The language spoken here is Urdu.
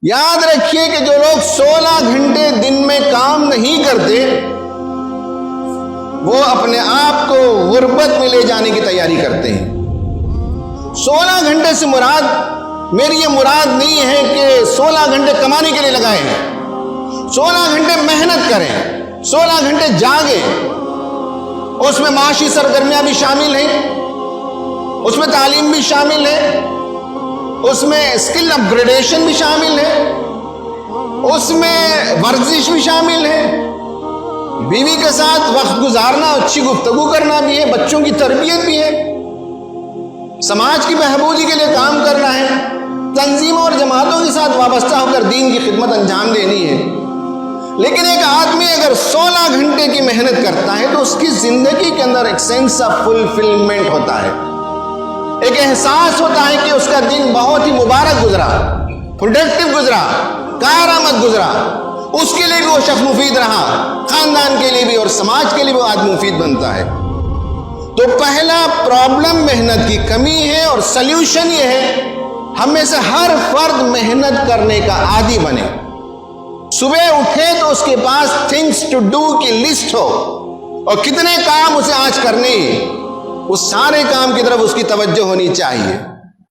یاد رکھیے کہ جو لوگ 16 گھنٹے دن میں کام نہیں کرتے وہ اپنے آپ کو غربت میں لے جانے کی تیاری کرتے ہیں۔ 16 گھنٹے سے مراد، میری یہ مراد نہیں ہے کہ 16 گھنٹے کمانے کے لیے لگائیں، 16 گھنٹے محنت کریں، 16 گھنٹے جاگیں۔ اس میں معاشی سرگرمیاں بھی شامل ہیں، اس میں تعلیم بھی شامل ہے، اس میں اسکل اپ گریڈیشن بھی شامل ہے، اس میں ورزش بھی شامل ہے، بیوی کے ساتھ وقت گزارنا، اچھی گفتگو کرنا بھی ہے، بچوں کی تربیت بھی ہے، سماج کی بہبودی کے لیے کام کرنا ہے، تنظیموں اور جماعتوں کے ساتھ وابستہ ہو کر دین کی خدمت انجام دینی ہے۔ لیکن ایک آدمی اگر 16 گھنٹے کی محنت کرتا ہے تو اس کی زندگی کے اندر ایک سینس آف فلفلمنٹ ہوتا ہے، ایک احساس ہوتا ہے کہ اس کا دن بہت ہی مبارک گزرا، پروڈکٹیو گزرا، کارآمد گزرا، اس کے لیے بھی وہ شخص مفید رہا، خاندان کے لیے بھی اور سماج کے لیے بھی وہ آدمی مفید بنتا ہے۔ تو پہلا پرابلم محنت کی کمی ہے، اور سلیوشن یہ ہے ہم میں سے ہر فرد محنت کرنے کا عادی بنے۔ صبح اٹھے تو اس کے پاس تھنگس ٹو ڈو کی لسٹ ہو، اور کتنے کام اسے آج کرنے ہیں، اس سارے کام کی طرف اس کی توجہ ہونی چاہیے۔